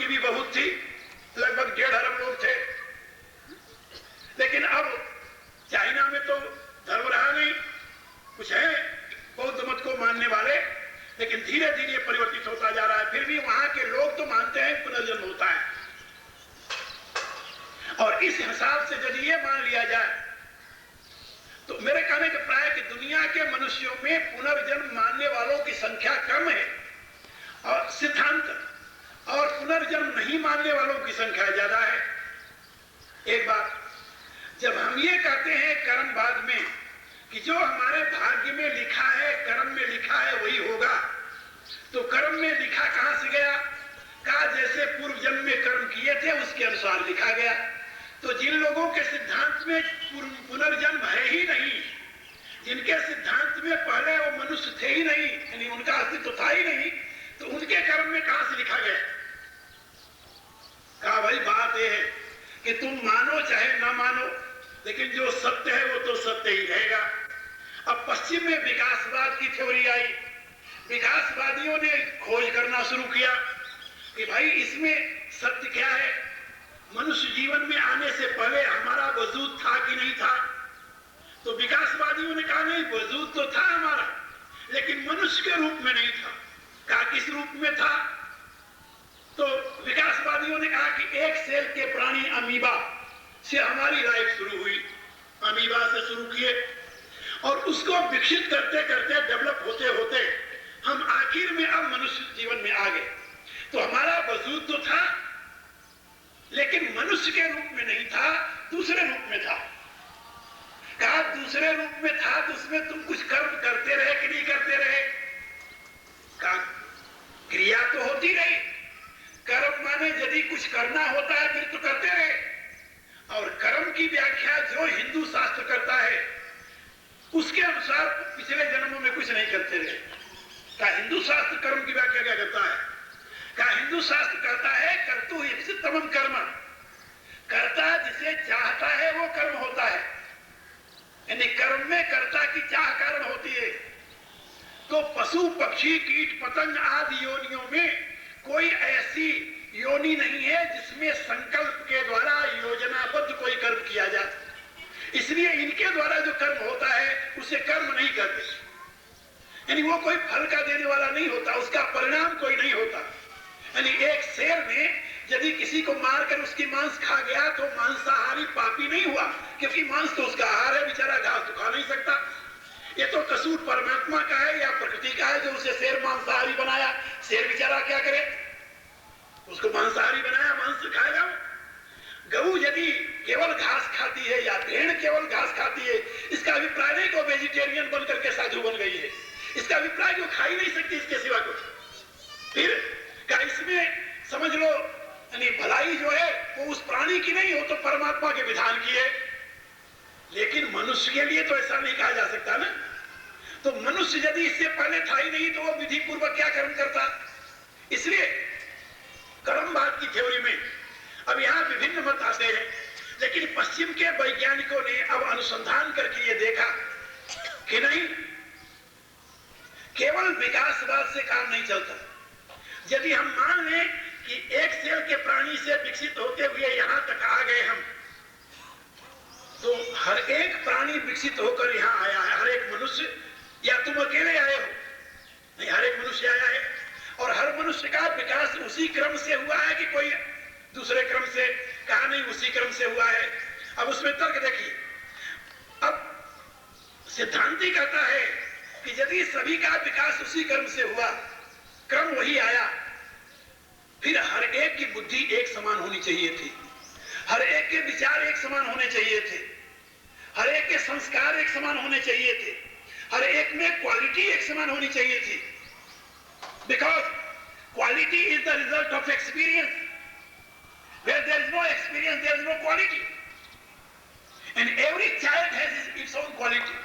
की भी बहुत थी, लगभग 1.5 अरब लोग थे। लेकिन अब चाइना में तो धर्म रहा नहीं, कुछ है बौद्ध मत को मानने वाले, लेकिन धीरे धीरे परिवर्तित होता जा रहा है। फिर भी वहां के लोग तो मानते हैं पुनर्जन्म होता है। और इस हिसाब से यदि ये मान लिया जाए तो मेरे कहने का प्राय कि दुनिया के मनुष्यों में पुनर्जन्म मानने वालों की संख्या कम है और सिद्धांत और पुनर्जन्म नहीं मानने वालों की संख्या ज्यादा है। एक बात, जब हम ये कहते हैं कर्मवाद में कि जो हमारे भाग्य में लिखा है, कर्म में लिखा है वही होगा, तो कर्म में लिखा कहां से गया? कहा जैसे पूर्व जन्म में कर्म किए थे उसके अनुसार लिखा गया। तो जिन लोगों के सिद्धांत में पुनर्जन्म है ही नहीं, जिनके सिद्धांत में पहले वो मनुष्य थे ही नहीं, यानी उनका अस्तित्व था ही नहीं, तो उनके कर्म में कहां से लिखा गया? कहा भाई बात यह है कि तुम मानो चाहे ना मानो, लेकिन जो सत्य है वो तो सत्य ही रहेगा। अब पश्चिम में विकासवाद की थ्योरी आई, विकासवादियों ने खोज करना शुरू किया कि भाई इसमें सत्य क्या है, मनुष्य जीवन में आने से पहले हमारा वजूद था कि नहीं था? तो विकासवादियों ने कहा नहीं, वजूद तो था हमारा, लेकिन मनुष्य के रूप में नहीं था। कहा किस रूप में था? तो विकासवादियों ने कहा कि एक सेल के प्राणी अमीबा से हमारी लाइफ शुरू हुई, अमीबा से शुरू किए और उसको विकसित करते करते डेवलप होते होते हम आखिर में अब मनुष्य जीवन में आ गए। तो हमारा वजूद तो था, लेकिन मनुष्य के रूप में नहीं था, दूसरे रूप में था। कहा दूसरे रूप में था तो उसमें तुम कुछ कर्म करते रहे कि नहीं करते रहे? कहा क्रिया तो होती रही, कर्म माने यदि कुछ करना होता है फिर तो करते रहे। और कर्म की व्याख्या जो हिंदू शास्त्र करता है उसके अनुसार पिछले जन्मों में कुछ नहीं करते रहे। क्या हिंदू शास्त्र कर्म की व्याख्या क्या करता है? क्या हिंदू शास्त्र कहता है कर्तु इप्सितमं कर्म, कर्ता जिसे चाहता है वो कर्म होता है, यानी कर्म में कर्ता की चाह कारण होती है। तो पशु पक्षी कीट पतंग आदि योनियों में कोई ऐसी योनि नहीं है जिसमें संकल्प के द्वारा योजनाबद्ध कोई कर्म किया जाए, इसलिए इनके द्वारा जो कर्म होता है उसे कर्म नहीं करते, यानी वो कोई फल का देने वाला नहीं होता, उसका परिणाम कोई नहीं होता। यानी एक शेर ने यदि किसी को मारकर उसकी मांस खा गया तो मांसाहारी पापी नहीं हुआ, क्योंकि मांस तो उसका आहार है, बेचारा घास तो खा नहीं सकता। ये तो कसूर परमात्मा का है या प्रकृति का है जो उसे शेर मांसाहारी बनाया। शेर बेचारा क्या करे, उसको मांसाहारी बनाया, मांस खाएगा वो। गऊ यदि केवल घास खाती है या भेड़ केवल घास खाती है, इसका अभिप्राय नहीं को वेजिटेरियन बन करके साधु बन गई है, इसका अभिप्राय को खा ही नहीं सकती इसके सिवा कुछ। फिर क्या इसमें समझ लो यानी भलाई जो है वो उस प्राणी की नहीं हो तो परमात्मा के विधान की है। लेकिन मनुष्य के लिए तो ऐसा नहीं कहा जा सकता ना। तो मनुष्य यदि इससे पहले था ही नहीं तो वो विधि पूर्वक क्या कर्म करता? इसलिए कर्मवाद की थ्योरी में अब यहां विभिन्न मत आते हैं, लेकिन पश्चिम के वैज्ञानिकों ने अब अनुसंधान करके ये देखा कि नहीं, केवल विकासवाद से काम नहीं चलता। यदि हम मान लें कि एक सेल के प्राणी से विकसित होते हुए यहां तक आ गए हम, तो हर एक प्राणी विकसित होकर यहां आया है। हर एक मनुष्य, या तुम अकेले आए हो, नहीं, हर एक मनुष्य आया है और हर मनुष्य का विकास उसी क्रम से हुआ है कि कोई दूसरे क्रम से? कहा नहीं, उसी क्रम से हुआ है। अब उसमें तर्क देखिए, अब सिद्धांति कहता है कि यदि सभी का विकास उसी क्रम से हुआ, क्रम वही आया, फिर हर एक की बुद्धि एक समान होनी चाहिए थी, हर एक के विचार एक समान होने चाहिए थे, हर एक के संस्कार एक समान होने चाहिए थे, हर एक में क्वालिटी एक समान होनी चाहिए थी। Because quality is the result of experience, where there is no experience there is no quality, and every child has its own quality.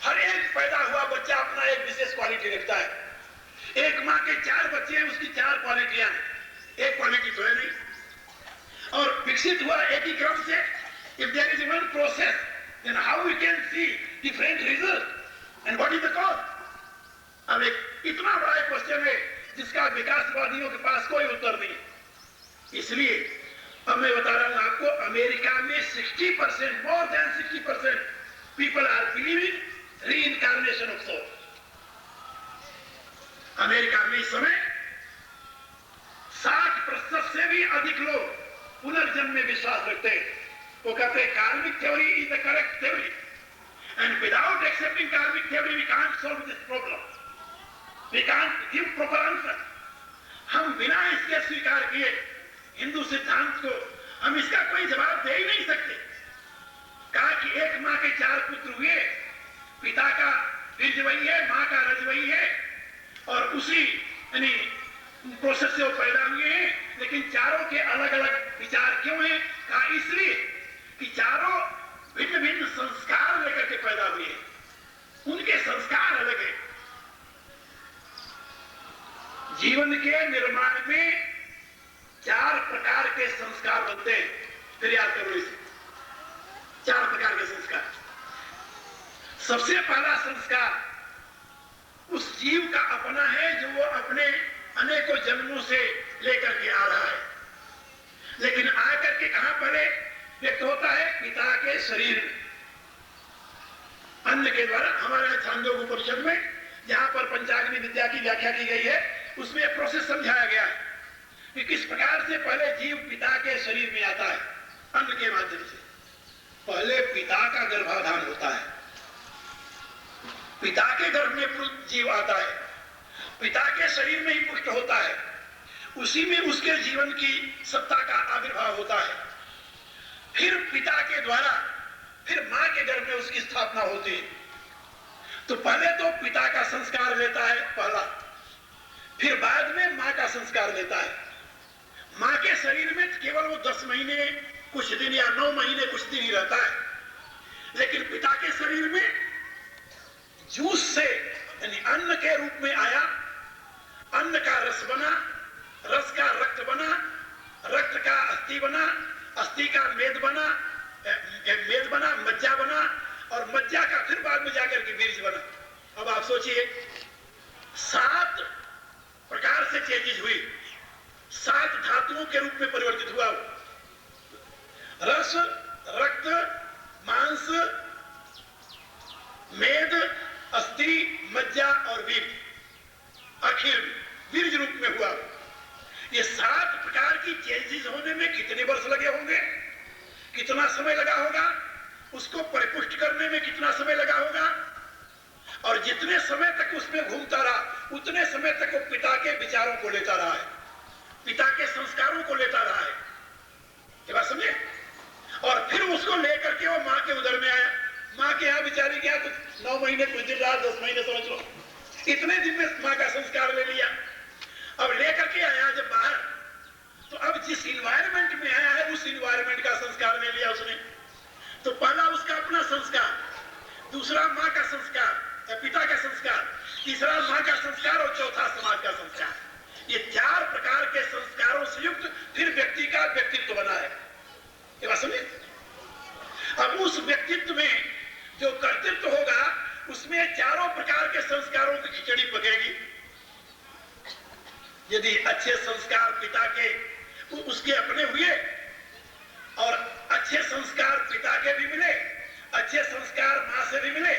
हर एक पैदा हुआ बच्चा अपना एक विशेष क्वालिटी रखता है। एक माँ के 4 बच्चे हैं, उसकी 4 क्वालिटियां हैं, एक क्वालिटी तो है नहीं। और विकसित हुआ एक ही क्रम से, if there is one process then how we can see different result and what is the cause? अब एक इतना बड़ा क्वेश्चन है जिसका विकासवादियों के पास कोई उत्तर नहीं। इसलिए अब मैं बता रहा हूं आपको, अमेरिका में 60%, more than 60% people are believing reincarnation of soul. America में इस समय 60% से भी अधिक लोग पुनर्जन्म में विश्वास रखते हैं। वो कहते हैं karmic theory is the correct theory and without accepting karmic theory we can't solve this problem, we can't give proper answer. हम बिना इसके स्वीकार किए हिंदू सिद्धांत को हम इसका कोई जवाब दे ही नहीं सकते। कहा कि एक मां के 4 पुत्र हुए, पिता का बीज वही है, मां का रज वही है, और उसी यानी प्रोसेस से वो पैदा हुए हैं, लेकिन चारों के अलग अलग विचार क्यों हैं? कहा इसलिए कि चारों भिन्न भिन्न संस्कार लेकर के पैदा हुए हैं, उनके संस्कार अलग है। जीवन के निर्माण में 4 प्रकार के संस्कार बनते हैं। फिर याद करो इसे, 4 प्रकार के संस्कार। सबसे पहला संस्कार उस जीव का अपना है जो वो अपने अनेकों जन्मों से लेकर के आ रहा है, लेकिन आकर के कहां पहले व्यक्त होता है? पिता के शरीर में, अन्न के द्वारा। हमारे छांदोग्य उपनिषद में जहां पर पंचाग्नि विद्या की व्याख्या की गई है, उसमें प्रोसेस समझाया गया है कि किस प्रकार से पहले जीव पिता के शरीर में आता है अन्न के माध्यम से। पहले पिता का गर्भाधान होता है, पिता के गर्भ में जीव आता है, पिता के शरीर में ही पुष्ट होता है, उसी में उसके जीवन की सत्ता का आविर्भाव होता है। फिर पिता के द्वारा फिर मां के गर्भ में उसकी स्थापना होती है। तो पहले तो पिता का संस्कार लेता है पहला, फिर बाद में मां का संस्कार लेता है। मां के शरीर में केवल वो 10 महीने कुछ दिन या 9 महीने कुछ दिन ही रहता है, लेकिन पिता के शरीर में जूस से यानी अन्न के रूप में आया, अन्न का रस बना, रस का रक्त बना, रक्त का अस्थि बना, अस्थि का मेद बना, मेद बना, मज्जा बना, और मज्जा का फिर बाद में जाकर के बीज बना। अब आप सोचिए 7 प्रकार से चेंजेस हुई, 7 धातुओं के रूप में परिवर्तित हुआ। रस, रक्त, मांस, मेद, अस्थि, मज्जा और बीज, आखिर बीज रूप में हुआ। ये 7 प्रकार की चेंजेस होने में कितने वर्ष लगे होंगे, कितना समय लगा होगा, उसको परिपुष्ट करने में कितना समय लगा होगा, और जितने समय तक उसमें घूमता रहा उतने समय तक वो पिता के विचारों को लेता रहा है, पिता के संस्कारों को लेता रहा है। ये बात समझे? और फिर उसको लेकर के वो मां के उदर में आया। मां के यहां बिचारी क्या तो 9 महीने कुछ दिन रहा, 10 महीने समझ लो, इतने दिन में मां का संस्कार ले लिया। अब लेकर के आया जब बाहर, तो अब जिस इन्वायरमेंट में आया है उस इन्वायरमेंट का संस्कार ले लिया उसने। तो पहला उसका अपना संस्कार, दूसरा मां का संस्कार, पिता का संस्कार, तीसरा मां का संस्कार, और चौथा समाज का संस्कार। ये 4 प्रकार के संस्कारों से युक्त फिर व्यक्ति का व्यक्तित्व बना है। ये बात समझे? अब उस व्यक्तित्व में जो कर्तृत्व होगा उसमें 4 प्रकार के संस्कारों की खिचड़ी पकेगी। यदि अच्छे संस्कार पिता के उसके अपने हुए और अच्छे संस्कार पिता के भी मिले, अच्छे संस्कार मां से भी मिले,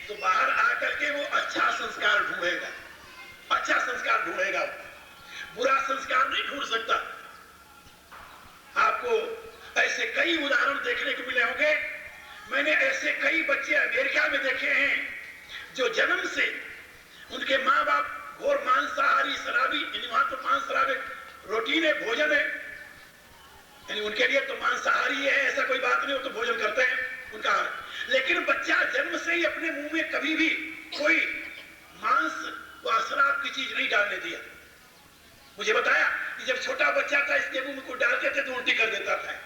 तो बाहर आकर के वो अच्छा संस्कार ढूंढेगा, अच्छा संस्कार ढूंढेगा, बुरा संस्कार नहीं ढूंढ सकता। आपको ऐसे कई उदाहरण देखने को मिले होंगे। मैंने ऐसे कई बच्चे अमेरिका में देखे हैं जो जन्म से उनके माँ बाप घोर मांसाहारी शराबी, यानी वहां तो मांस शराब रोटीन है, भोजन है, यानी उनके लिए तो मांसाहारी है, ऐसा कोई बात नहीं, वो तो भोजन करते हैं उनका। लेकिन बच्चा जन्म से ही अपने मुंह में कभी भी कोई मांस व शराब की चीज नहीं डालने दिया। मुझे बताया कि जब छोटा बच्चा था इसके मुंह में को डालते थे तो उल्टी कर देता था।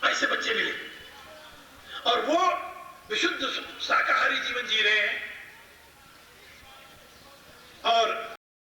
ऐसे बच्चे मिले, और वो